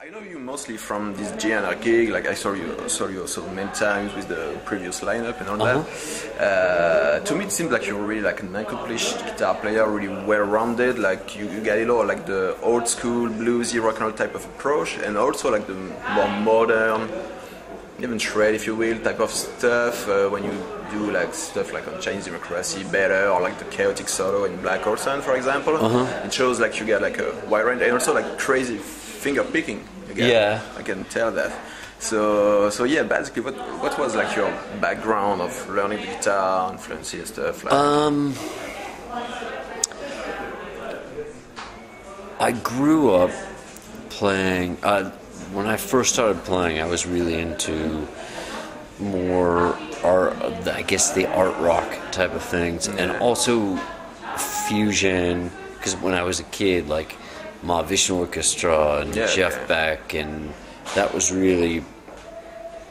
I know you mostly from this GN'R gig. Like I saw you also many times with the previous lineup and all that. To me, it seems like you're really like an accomplished guitar player, really well-rounded. Like you get it all, like the old school bluesy rock and roll type of approach, and also like the more modern, even shred, if you will, type of stuff. When you do like stuff like on Chinese Democracy, Better, or like the chaotic solo in Black Hole Sun, for example, it shows like you get like a wide range and also like crazy finger picking. Again. Yeah, I can tell that. So yeah, basically, what was like your background of learning the guitar and fluency and stuff? Like? I grew up playing. When I first started playing, I was really into more art, I guess the art rock type of things, and also fusion. Because when I was a kid, like Mahavishnu Orchestra and Jeff Beck, and that was really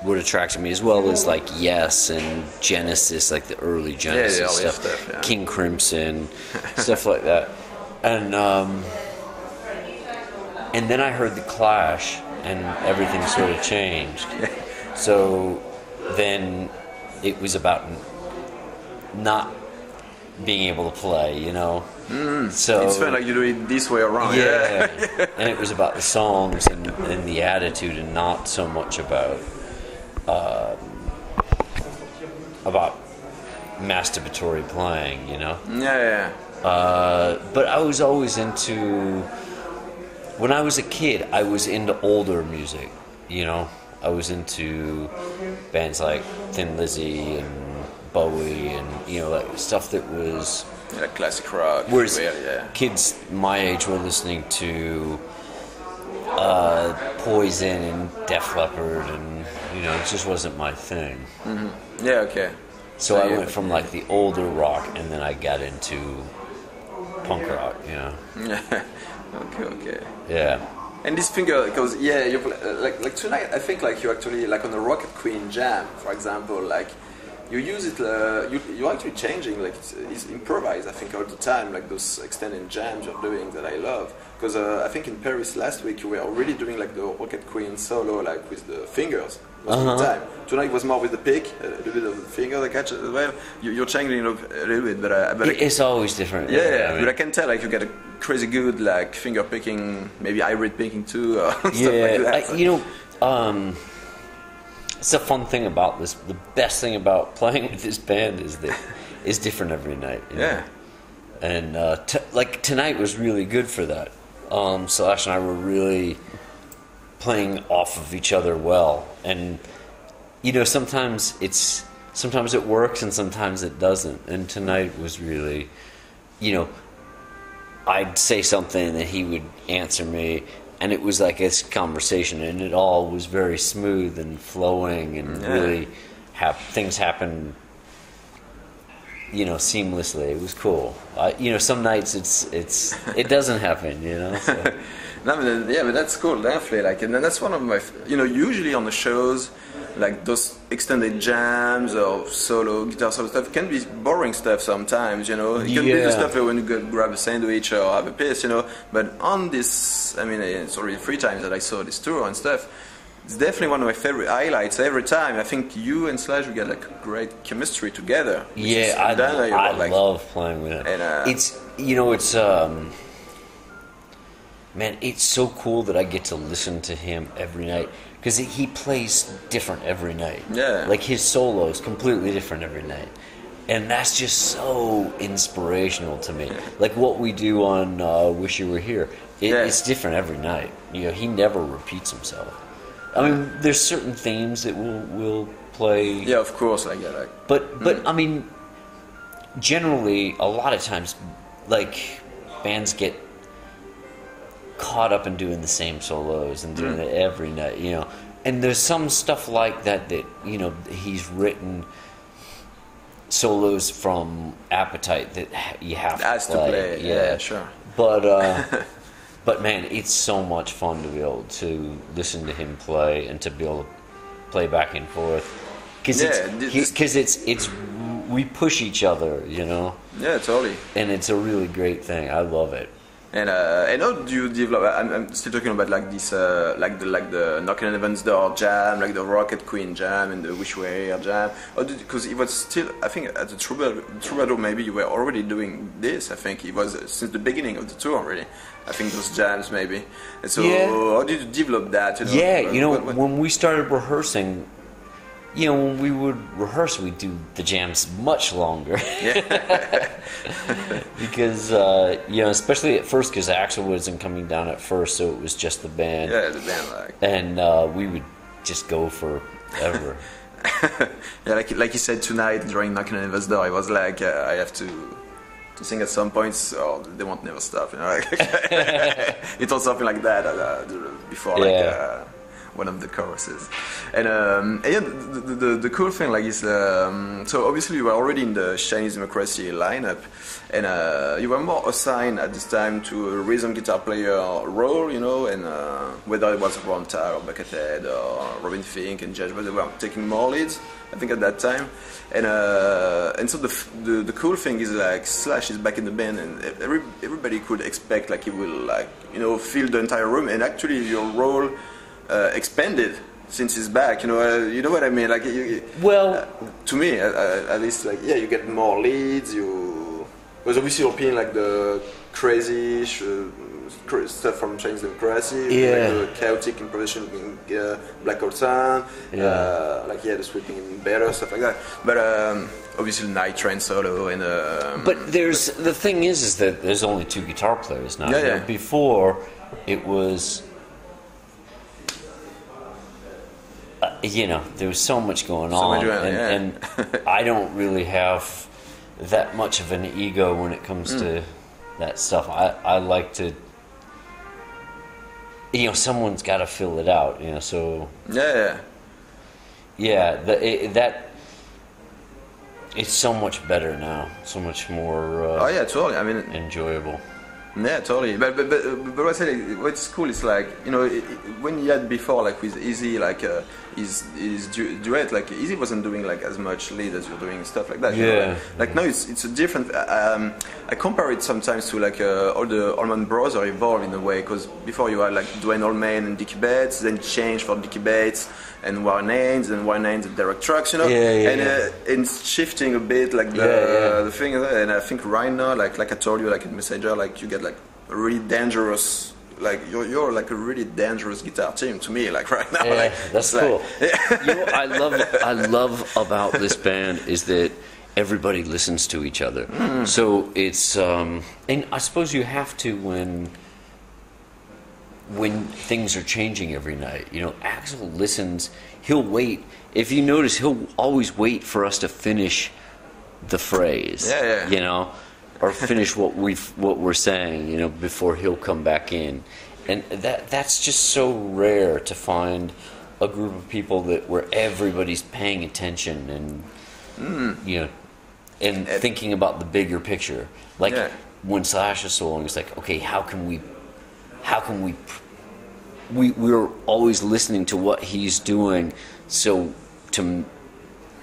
what attracted me, as well as like Yes and Genesis, like the early Genesis stuff, King Crimson, stuff like that. And then I heard the Clash, and everything sort of changed. So then it was about not being able to play, you know. So it's felt like you do it this way around. Yeah. And it was about the songs and the attitude, and not so much about masturbatory playing, you know. But I was always into. When I was a kid, I was into older music, you know. I was into bands like Thin Lizzy and Bowie, and you know, like stuff that was like classic rock. Whereas kids my age were listening to Poison and Def Leppard, and you know, it just wasn't my thing. So I went from like the older rock, and then I got into punk rock, you know. Okay. Yeah. And this finger, because you like tonight, I think like you actually like on the Rocket Queen jam, for example, like you use it. You actually changing, like it's improvised. I think all the time, like those extended jams you're doing that I love. Because I think in Paris last week you were already doing like the Rocket Queen solo, like with the fingers most of the time. Tonight was more with the pick, a little bit of the finger, the catch as well. You're changing it a little bit, but it's always different. Yeah, but I can tell like you get a crazy good like finger picking, maybe hybrid picking too, or stuff like that. You know, it's a fun thing about this. The best thing about playing with this band is that it's different every night. You know? And like tonight was really good for that. Slash and I were really playing off of each other well, and you know, sometimes it works and sometimes it doesn't. And tonight was really, you know, I'd say something and he would answer me, and it was like this conversation, and it all was very smooth and flowing, and really things happened, you know, seamlessly. It was cool. You know, some nights it doesn't happen, you know. So. No, but that's cool, definitely. Like, and then that's one of my, you know, usually on the shows, like those extended jams or guitar solo stuff can be boring stuff sometimes, you know. It can be the stuff when you go grab a sandwich or have a piss, you know. But on this, I mean, it's already 3 times that I saw this tour and stuff. It's definitely one of my favorite highlights every time. I think you and Slash, we get like great chemistry together. I love playing with him. And, it's, you know, it's man, it's so cool that I get to listen to him every night, because he plays different every night. Yeah. Like his solo is completely different every night. And that's just so inspirational to me. Like what we do on Wish You Were Here, it's different every night. You know, he never repeats himself. I mean, there's certain themes that we'll play. Yeah, of course, I get it. But I mean, generally, a lot of times, like bands get caught up in doing the same solos and doing it every night, you know. And there's some stuff like that you know, he's written solos from Appetite that you have to play. Yeah, sure. But man, it's so much fun to be able to listen to him play and to be able to play back and forth, because it's we push each other, you know. Yeah, totally. And it's a really great thing. I love it. And how do you develop? I'm still talking about like this, like the Knockin' on Heaven's Door jam, like the Rocket Queen jam, and the Wish You Were Here jam. Because it was still, I think, at the Troubadour, maybe you were already doing this. I think it was since the beginning of the tour, already. I think those jams, maybe. And so, how did you develop that? You know? Yeah, when we started rehearsing. When we would rehearse, we'd do the jams much longer. Yeah. Because, especially at first, because Axel wasn't coming down at first, so it was just the band. Yeah, the band, like. And we would just go forever. Yeah, like you said tonight during Knockin' on Heaven's Door, it was like, I have to sing at some points, or they won't never stop. It was something like that before, like... one of the choruses, and the cool thing like is so obviously you were already in the Chinese Democracy lineup, and you were more assigned at this time to a rhythm guitar player role, and whether it was Ron Tarr or Buckethead or Robin Fink and Judge, but they were taking more leads, I think, at that time, and so the cool thing is like Slash is back in the band, and everybody could expect like he will fill the entire room, and actually your role expanded since he's back. You know what I mean? Like, to me, at least, like, you get more leads. Because obviously you're playing like the crazy stuff from Chinese Democracy, like the chaotic improvisation in Black Hole Sun, the sweeping in Better, stuff like that. But obviously Night Train solo and. But the thing is that there's only 2 guitar players now. Before it was. There was so much going on, and I don't really have that much of an ego when it comes to that stuff. I like to, someone's got to fill it out, so... That it's so much better now, so much more totally. I mean, enjoyable. Yeah, totally. But what I say, what's cool is like, when you had before, like with Easy, like his duet, like Easy wasn't doing like as much lead as you're doing, stuff like that. Yeah. Like now it's a different. I compare it sometimes to like all the Allman Bros are evolved in a way, because before you had like Dwayne Allman and Dickie Bates, then changed for Dickie Bates and Warren Haynes, and Warren Haynes and Derek Trucks, and it's shifting a bit, like the thing. And I think right now, like I told you, like in Messenger, like you get like a really dangerous, like you're like a really dangerous guitar team to me, like right now. That's cool. What I love about this band is that everybody listens to each other. So it's and I suppose you have to when things are changing every night. Axel listens. He'll wait. If you notice, he'll always wait for us to finish the phrase. Or finish what we're saying, before he'll come back in, and that's just so rare to find a group of people where everybody's paying attention and thinking about the bigger picture. Like when Slash is soloing, it's like, okay, how can we we're always listening to what he's doing, so to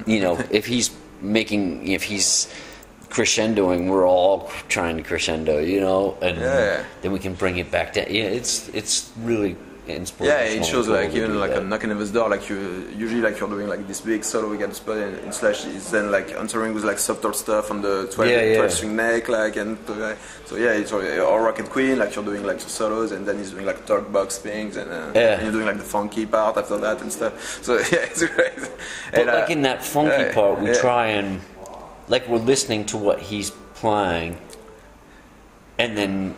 if he's crescendoing, we're all trying to crescendo, and then we can bring it back down. It's really inspirational. It shows like even like a Knockin' on Heaven's Door, like you usually like you're doing like this big solo, we get the spot in Slash is then like answering with like softer stuff on the 12 string neck, like, and so it's or Rocket Queen, like you're doing like solos, and then he's doing like talk box things, and you're doing like the funky part after that and stuff. So it's great. But like in that funky part, we try and like we're listening to what he's playing, and then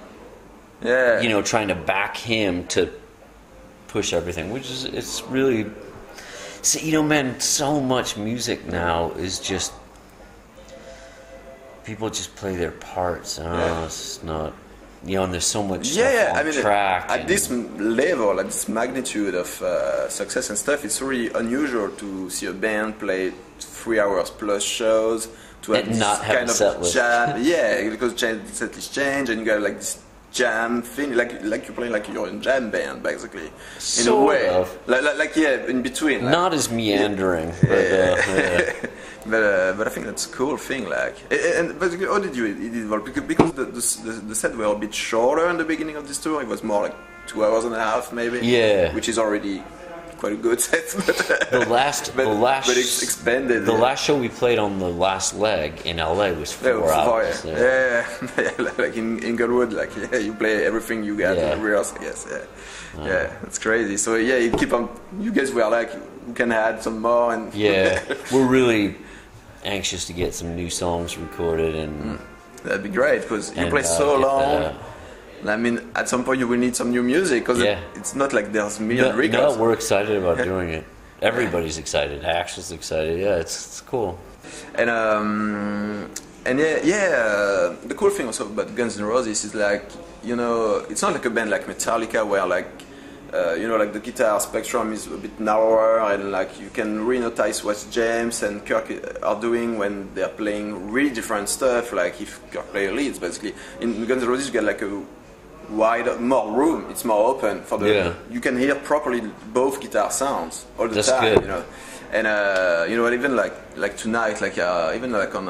trying to back him to push everything, which is it's really. See, man, so much music now is just people just play their parts. It's not. And there's so much stuff on track. At this level, at this magnitude of success and stuff, it's really unusual to see a band play 3 hours plus shows to have and this not have kind a set list. because set list change, and you got like this jam thing, like you play like you're in jam band basically, in Sort a way, of. like yeah, in between. Like, Not as meandering, but yeah. but I think that's a cool thing. Like, and basically, how did you evolve? Because the set were a bit shorter in the beginning of this tour. It was more like 2 hours and a half, maybe. Yeah. Which is already quite a good set. But it's expanded. The last show we played on the last leg in LA was 4 hours. Yeah. Like in Inglewood, like you play everything you got in rehearsal. Yes, yeah, that's crazy. So yeah, you keep on. You guys were like, we can add some more, and we're really anxious to get some new songs recorded, and that'd be great because you play so long. I mean, at some point you will need some new music because it's not like there's a million records. No, we're excited about doing it. Everybody's excited. Axel's excited. Yeah, it's cool. And the cool thing also about Guns N' Roses is like, you know, it's not like a band like Metallica where like, you know, like the guitar spectrum is a bit narrower and like you can really notice what James and Kirk are doing when they're playing really different stuff. Like if Kirk plays leads, basically in Guns N' Roses you get like a wider, more room. It's more open for the. You can hear properly both guitar sounds all the time. Good. You know, and you know, even like tonight, like even like on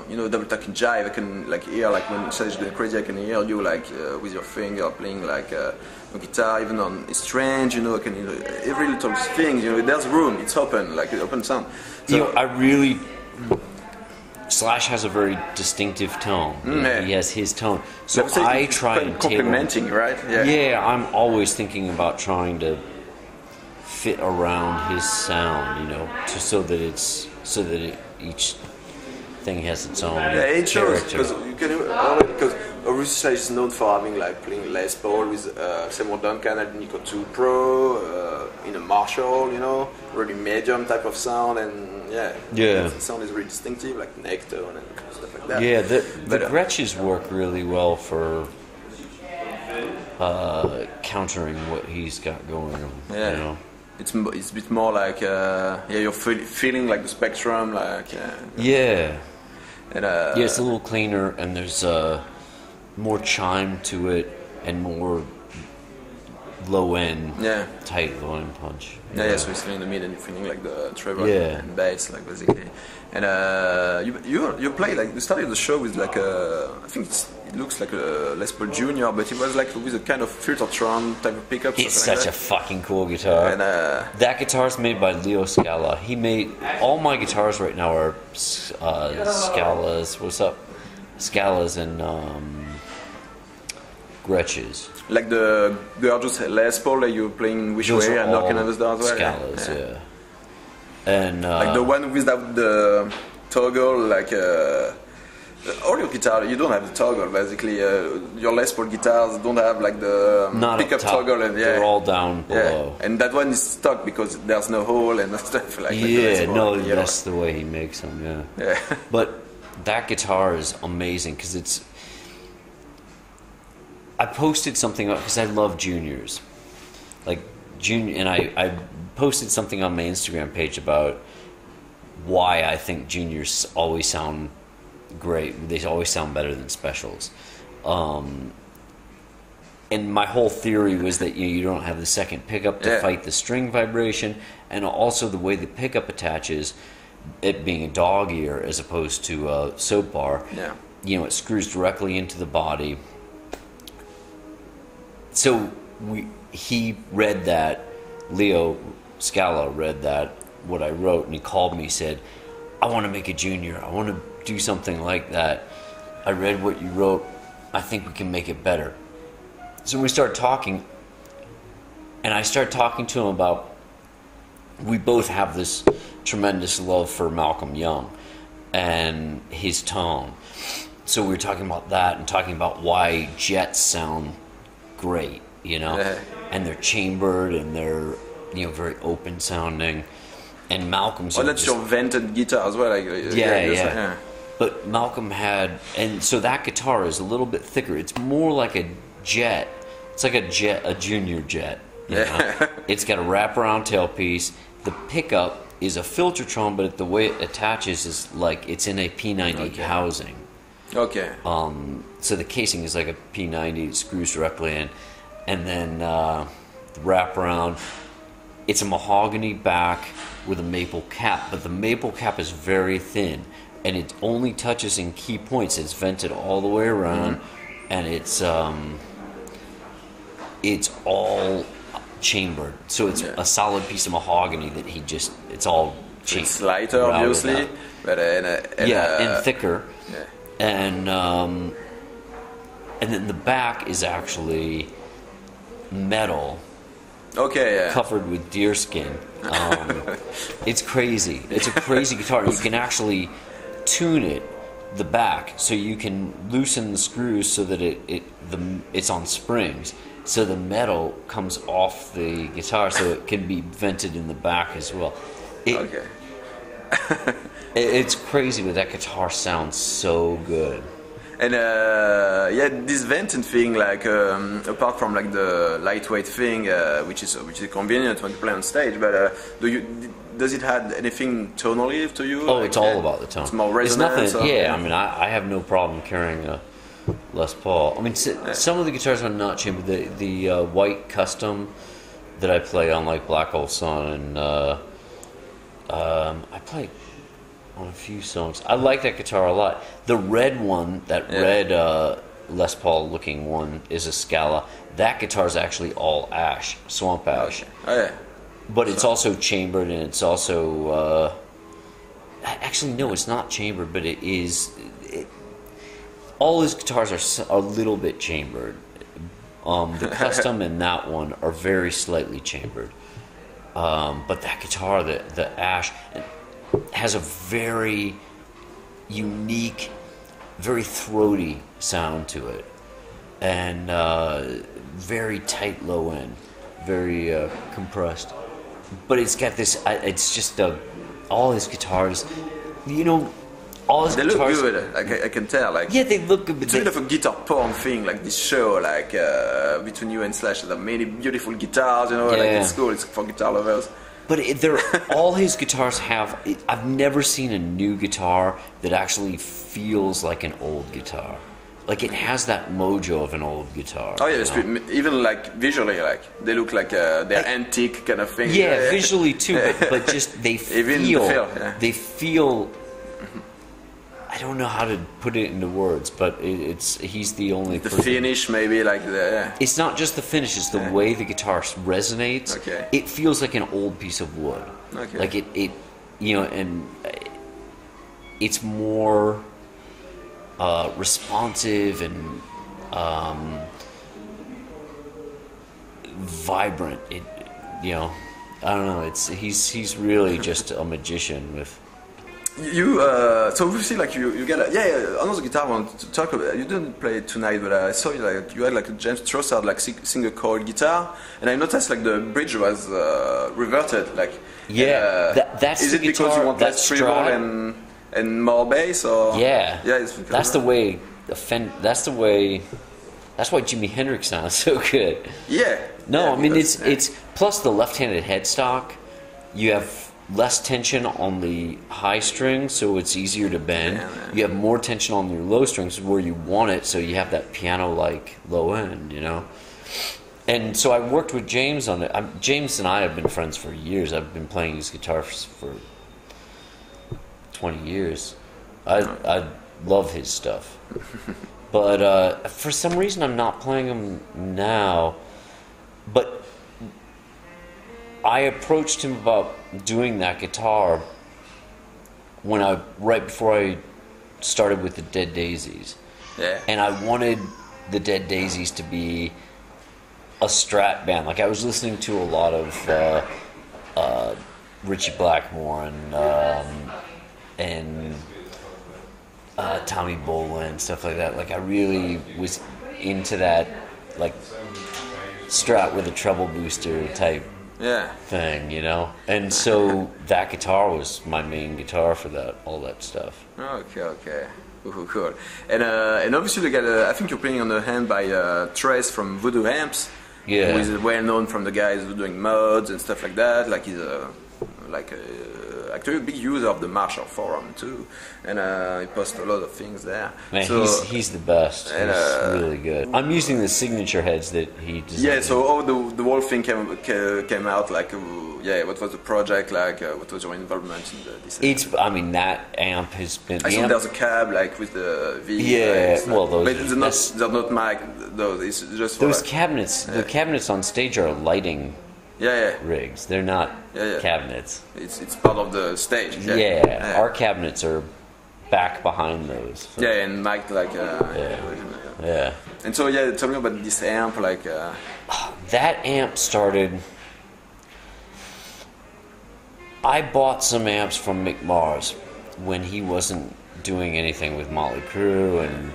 you know, double talking jive, I can like hear like when Sage going crazy, I can hear you like with your finger playing like a guitar. Even on It's Strange, you know, I can hear every little thing. You know, there's room. It's open, like open sound. So, you know, I really. Slash has a very distinctive tone. He has his tone. So I try and complimenting, right? Yeah, I'm always thinking about trying to fit around his sound, you know, so that each thing has its own it shows character. Because Russia is known for having like playing Les Paul with Seymour Duncan and Nico Supro in a Marshall, you know, really medium type of sound, and the sound is really distinctive, like neck tone and stuff like that. Yeah, the Gretches work really well for countering what he's got going on. Yeah. You know? It's a bit more like you're feeling like the spectrum, like and it's a little cleaner, and there's more chime to it and more low end, tight low end punch. So it's feeling the mid and you're feeling like the treble and bass, like basically. And you play like you started the show with like I think it looks like a Les Paul Junior, but it was like with a kind of Filtertron type of pickup. It's such a fucking cool guitar. And that guitar is made by Leo Scala. He made all my guitars right now are Scalas. What's up? Scalas and Gretches. Like the gorgeous Les Paul that you're playing Wish Away and Knocking on the Door as well. Scalas, and like the one without the toggle, like all your guitar, you don't have the toggle basically. Your Les Paul guitars don't have like the pickup toggle, and they're all down below. And that one is stuck because there's no hole and stuff like. That's the way he makes them. But that guitar is amazing because it's. I posted something up because I love juniors, like and I posted something on my Instagram page about why I think juniors always sound great. They always sound better than specials, and my whole theory was that you don't have the second pickup to fight the string vibration, and also the way the pickup attaches, it being a dog ear as opposed to a soap bar. You know, it screws directly into the body. So he read that, Leo Scala read that, what I wrote, and he called me, he said, I want to make a junior, I want to do something like that. I read what you wrote, I think we can make it better. So we start talking, and I start talking to him about, we both have this tremendous love for Malcolm Young and his tone. So we were talking about that and talking about why Jets sound great, you know, and they're chambered and they're, you know, very open sounding, and Malcolm's. That's your vented guitar as well, like But Malcolm had, and so that guitar is a little bit thicker. It's more like a Jet. It's like a junior Jet. You know? It's got a wraparound tailpiece. The pickup is a Filtertron, but the way it attaches is like it's in a P90 housing. Okay. So the casing is like a P90, it screws directly in, and then the wraparound. It's a mahogany back with a maple cap, but the maple cap is very thin, and it only touches in key points. It's vented all the way around, and it's all chambered. So it's a solid piece of mahogany that it's all chambered. It's lighter, obviously, but and thicker. Yeah. And then the back is actually metal. Okay, yeah. Covered with deer skin. It's crazy. It's a crazy guitar. You can actually tune it, the back, so you can loosen the screws so that it's on springs. So the metal comes off the guitar, so it can be vented in the back as well. Okay. It's crazy, but that guitar sounds so good. And this venting thing, like apart from like the lightweight thing, which is convenient when you play on stage, but does it have anything tonally to you? Oh, it's all about the tone. It's more resonant. It's nothing. I mean, I have no problem carrying a Les Paul. I mean, some of the guitars are not chambered. The white custom that I play on like Black Hole Sun, and I play on a few songs. I like that guitar a lot. The red one, that red Les Paul looking one, is a Scala. That guitar is actually all ash, swamp ash. Okay. Oh yeah. But it's also chambered, and it's also actually no, it's not chambered, but it is. All his guitars are a little bit chambered. The custom and that one are very slightly chambered. But that guitar, the ash, has a very unique, very throaty sound to it, and very tight low end, very compressed. But it's got this. It's just all his guitars, all his they guitars. look good. Like I can tell. Like they look good. It's a bit of a guitar porn thing. Like this show, like between you and Slash, there are many beautiful guitars. Like it's cool. It's for guitar lovers. But all his guitars have. I've never seen a new guitar that actually feels like an old guitar. Like it has that mojo of an old guitar. Oh yeah, even like visually, like they look like they're antique kind of thing. Yeah, visually too, but just they feel. I don't know how to put it into words, but he's the only. The finish, maybe like the. It's not just the finish; it's the way the guitar resonates. Okay. It feels like an old piece of wood. Okay. Like it, and it's more responsive and vibrant. I don't know. He's really just a magician with. So obviously, like you get another guitar I want to talk about. You didn't play it tonight, but I saw you had like a James Trossard like single coil guitar, and I noticed like the bridge was reverted. Like that's is the it guitar, because you want less treble and more bass, or that's the way that's why Jimi Hendrix sounds so good. I mean it's plus the left-handed headstock. You have less tension on the high strings, so it's easier to bend. You have more tension on your low strings where you want it, so you have that piano-like low end, And so I worked with James on it. James and I have been friends for years. I've been playing his guitar for 20 years. I love his stuff. But for some reason I'm not playing him now. But I approached him about doing that guitar right before I started with the Dead Daisies. Yeah. And I wanted the Dead Daisies to be a Strat band. Like I was listening to a lot of Ritchie Blackmore and Tommy Bolin and stuff like that. Like I really was into that like Strat with a treble booster type thing, and so that guitar was my main guitar for all that stuff. Okay. Cool. And obviously you got I think you're playing on the hand by Trace from Voodoo Amps, who is well known from the guys who are doing mods and stuff like that. Like he's actually a big user of the Marshall forum too, and he posts a lot of things there. Man, so, he's the best. And, he's really good. I'm using the signature heads that he designed. Yeah, so the whole thing came out like, what was the project like? What was your involvement in this? I mean, that amp has been. I saw there's a cab like with the V. Yeah, well, those. But they're not mic. Those, it's just for those cabinets. The cabinets on stage are lighting. Rigs. They're not cabinets. It's part of the stage. Our cabinets are back behind those. So. Yeah, and mic like. And so tell me about this amp, like. That amp started. I bought some amps from Mick Mars when he wasn't doing anything with Motley Crue, and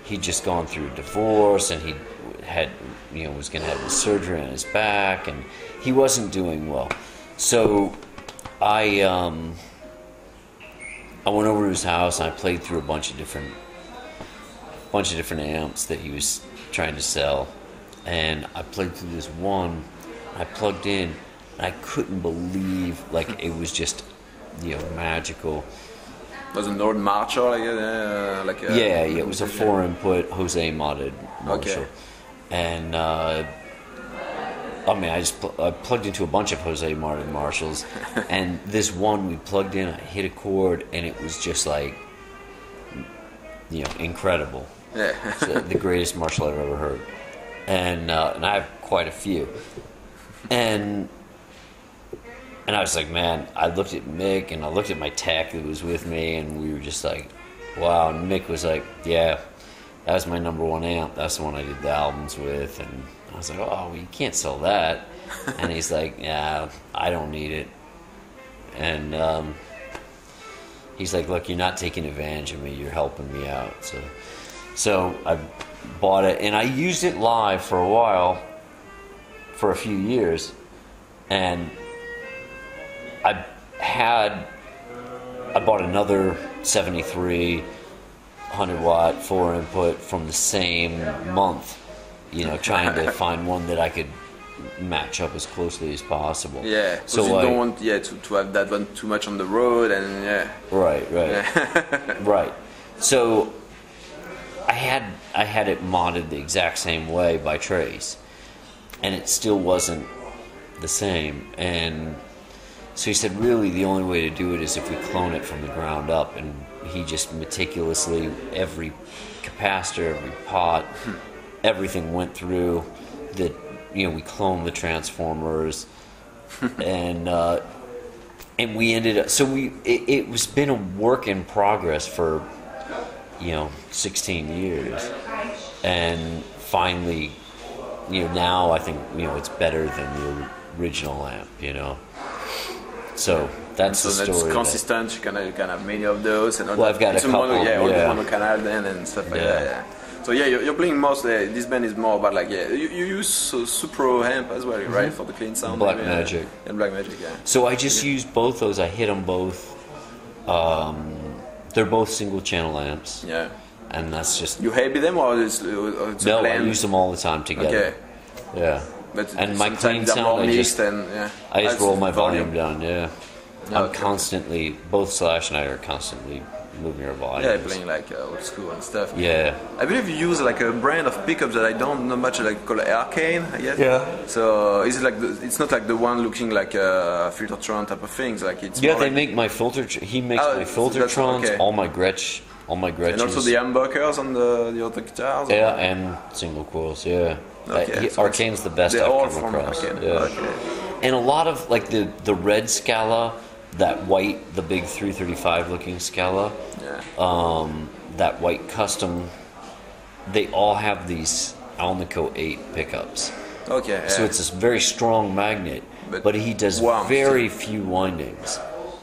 he'd just gone through a divorce, and he had, was going to have surgery on his back, and he wasn't doing well. So I went over to his house and I played through a bunch of different amps that he was trying to sell, and I played through this one. I plugged in. I couldn't believe, like, it was just, magical. Was it Nord Marshall? It was a 4-input Jose modded Marshall. Okay. And, I plugged into a bunch of Jose modded Marshalls, and this one we plugged in, I hit a chord, and it was just like, incredible. Yeah. So the greatest Marshall I've ever heard. And I have quite a few. And I was like, man, I looked at Mick and I looked at my tech that was with me, and we were just like, wow. And Mick was like, yeah, that was my number one amp. That's the one I did the albums with. And I was like, oh, well, you can't sell that. And he's like, yeah, I don't need it. And he's like, look, you're not taking advantage of me. You're helping me out. So I bought it, and I used it live for a while, for a few years. And I bought another 73 100-watt 4-input from the same month, trying to find one that I could match up as closely as possible. Yeah, so you don't want to have that one too much on the road, and Right. Right. So I had it modded the exact same way by Trace, and it still wasn't the same. And so he said, really, the only way to do it is if we clone it from the ground up. And he just meticulously, every capacitor, every pot, everything went through. That we cloned the transformers, and we ended up. So it was been a work in progress for 16 years, and finally, now I think it's better than the original amp. So that's the story. So that's consistent. You can have many of those. And I've got a couple. Mono canal then and stuff like that. Yeah. So you're playing mostly. This band is more about you use Supro amp as well, right, for the clean sound. Black Magic. And Black Magic, yeah. So I just used both those. I hit them both. They're both single channel amps. Yeah. And that's just. You heavy them or it's no? I use them all the time together. Okay. Yeah. But and my clean sound, I just roll my volume down. Yeah, I'm constantly, both Slash and I are constantly moving our volume. Yeah, playing old school and stuff. Yeah. I believe you use a brand of pickups that I don't know much, called Arcane, I guess. Yeah. So is it it's not like the one looking like a Filtertron type of things, it's. Yeah, they make my filter. He makes my Filtertrons, okay. all my Gretsch. And also the humbuckers on the other guitars. Yeah, and single coils. Yeah. Okay, Arcane's the best I've come across. Yeah. Okay. And a lot of the red Scala, that white, the big 335 looking Scala, that white custom, they all have these Alnico 8 pickups. Okay. Yeah. So it's this very strong magnet, but he does very few windings,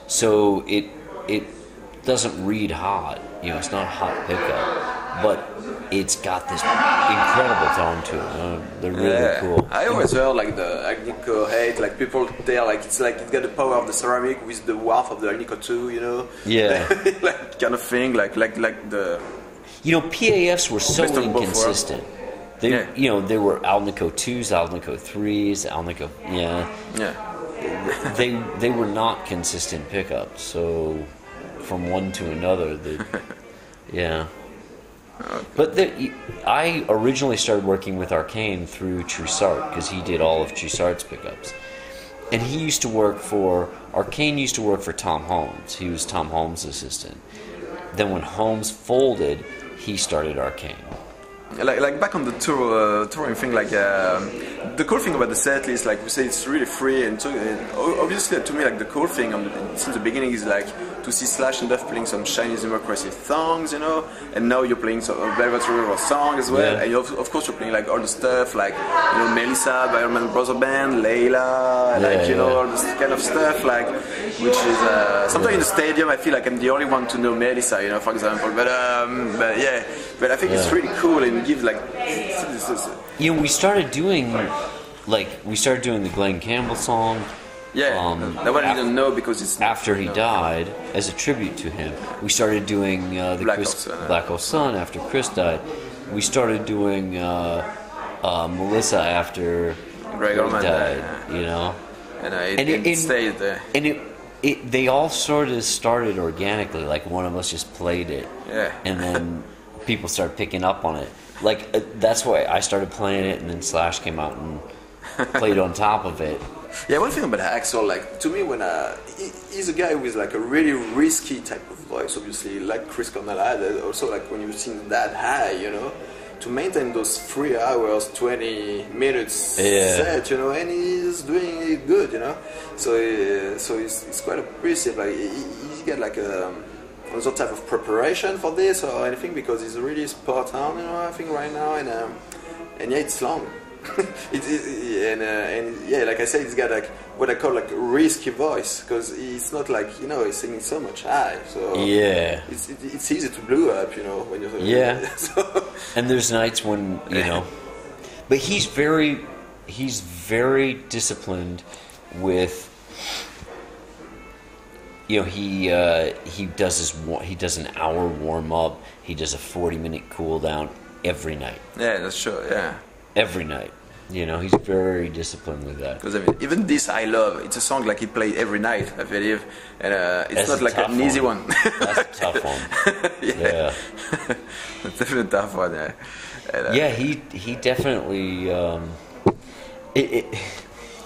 so it doesn't read hot. It's not a hot pickup, but it's got this incredible tone to it. They're really cool. I always heard the Alnico 8, people tell it's it's got the power of the ceramic with the warmth of the Alnico 2, Yeah. kind of thing, like the. PAFs were so inconsistent. They were Alnico 2s, Alnico 3s, Alnico. Yeah. they were not consistent pickups. So from one to another, yeah. Okay. But I originally started working with Arcane through Trussart because he did all of Trussart's pickups, and he used to work for Arcane. Used to work for Tom Holmes. He was Tom Holmes' assistant. Then when Holmes folded, he started Arcane. Like back on the touring thing, like the cool thing about the set list, like we say, it's really free, and obviously to me, like the cool thing since the beginning is like to see Slash and Duff playing some Chinese democracy songs, you know, and now you're playing some Velvet River song as well, and of course you're playing like all the stuff like, you know, Melissa, Byron Brother Band, Layla, like you know, all this kind of stuff, like, which is sometimes in the stadium I feel like I'm the only one to know Melissa, you know, for example, but I think it's really cool and gives like, you know, we started doing the Glenn Campbell song. Yeah, that one I didn't know because it's after he died, as a tribute to him. We started doing Black Hole Sun after Chris died. We started doing Melissa after Greg died. You know, and it stayed there. And they all sort of started organically. Like one of us just played it, and then people started picking up on it. Like that's why I started playing it, and then Slash came out and played on top of it. Yeah, one thing about Axel, like to me, when he's a guy with like a really risky type of voice, obviously, like Chris Cornell had. Also, like when you sing that high, you know, to maintain those 3 hours, 20 minutes set, you know, and he's doing it good, you know. So it's quite impressive. Like he's got like another type of preparation for this or anything because he's really spot on, you know. I think right now, and yeah, it's long. Like I said, he's got like what I call like a risky voice because it's not like, you know, he's singing so much high, so it's easy to blow up, you know, when you're so. And there's nights when, you know, but he's very disciplined with, you know, he does an hour warm up, he does a 40-minute cool down every night. Yeah, that's true. Yeah. Every night, you know, he's very disciplined with that. Because I mean, even this I love. It's a song like he played every night, I believe, and it's not like an easy one. That's a tough one. Yeah, it's definitely a tough one. Yeah, and, he definitely.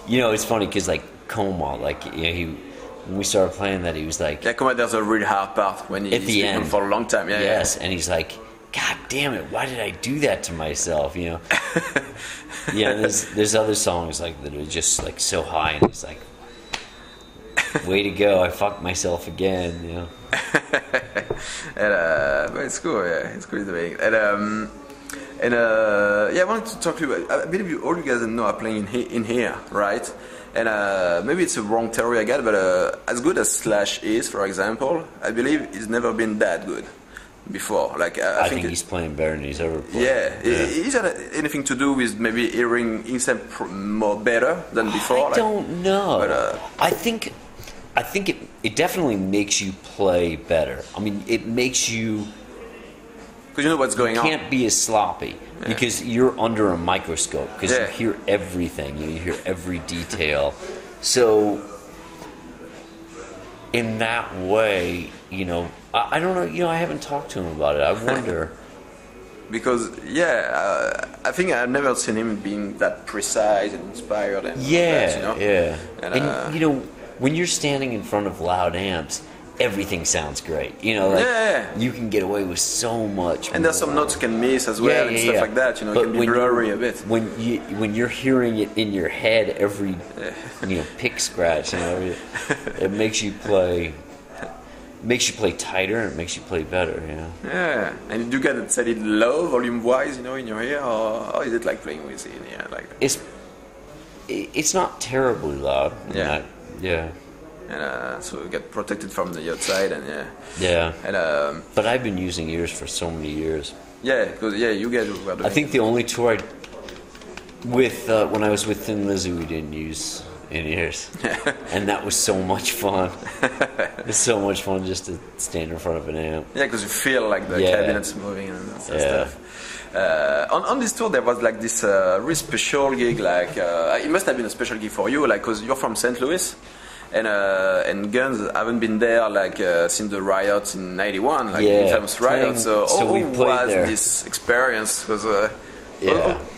You know, it's funny because like Coma, like, you know, when we started playing that, he was like, yeah, Coma. There's a really hard part when he's speaking for a long time. Yeah, yes, and he's like, God damn it! Why did I do that to myself? You know. Yeah, and there's other songs like that are just like so high, and he's like, "Way to go! I fucked myself again." You know. And but it's cool. Yeah, it's cool doing. And yeah, I wanted to talk to you. I believe all you guys know are playing in here, right? And maybe it's a wrong theory I got, but as good as Slash is, for example, I believe he's never been that good before. Like I think he's playing better than he's ever played. Yeah. Is that anything to do with maybe hearing himself more better than before? I don't know. But, I think it definitely makes you play better. I mean, it makes you, because you know what's going on. You can't be as sloppy because you're under a microscope because you hear everything. You hear every detail. So in that way, you know, I don't know. You know, I haven't talked to him about it. I wonder. Because I think I've never seen him being that precise and inspired. And that, you know? Yeah. And you know, when you're standing in front of loud amps, everything sounds great. You know, like you can get away with so much. And there's some notes you can miss as well and stuff like that. You know, it can be blurry a bit. When you're hearing it in your head, every you know, pick scratch, you know, it makes you play. Makes you play tighter and it makes you play better, you know. Yeah, and you get set it low, volume-wise, you know, in your ear, or is it like playing with it in here, like that? It's not terribly loud. Yeah. And so you get protected from the outside, and And but I've been using ears for so many years. Yeah, because you guys were doing. I think the only tour when I was with Thin Lizzy, we didn't use in years. And that was so much fun. It's so much fun just to stand in front of an amp. Yeah, because you feel like the cabinets moving and stuff. On this tour, there was like this really special gig. Like it must have been a special gig for you, like because you're from St. Louis, and Guns haven't been there like since the riots in '91, like the infamous riot. So how was this experience? Because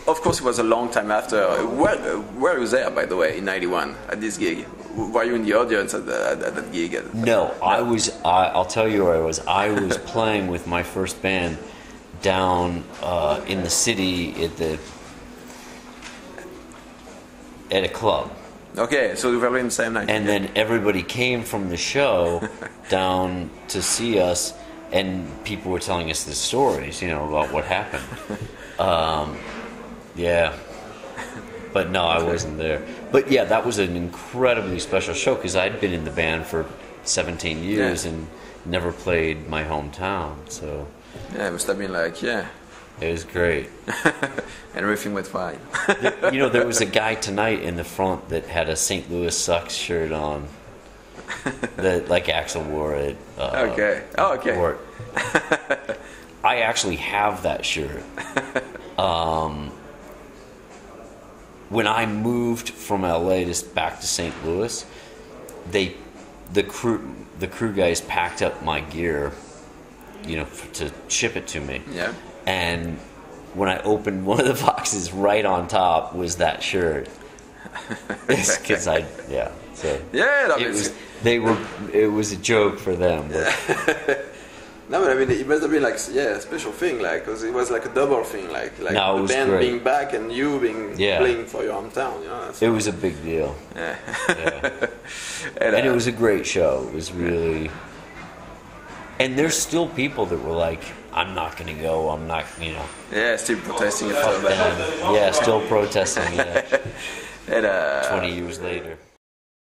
of course it was a long time after. Where were you there, by the way, in '91 at this gig? Were you in the audience at that gig? No, I was. I'll tell you where I was. I was playing with my first band down in the city at a club. Okay, so we were in the same night. And then everybody came from the show down to see us, and people were telling us the stories, about what happened. But no, I wasn't there. But yeah, that was an incredibly special show because I'd been in the band for 17 years and never played my hometown, so... Yeah, it must have been like, It was great. And everything went fine. There was a guy tonight in the front that had a St. Louis Sucks shirt on. That, like Axl wore it. Okay. Wore it. I actually have that shirt. When I moved from LA back to St. Louis, the crew guys packed up my gear, to ship it to me. Yeah. And when I opened one of the boxes, right on top was that shirt. Because it was a joke for them. No, but I mean, it must have been like a special thing, like because it was like a double thing, like the band great. being back and you being playing for your hometown. It was a big deal. Yeah. And it was a great show. It was really. And there's still people that were like, I'm not going to go, I'm not, Yeah, still protesting. Fuck them. Yeah, still protesting, 20 years later.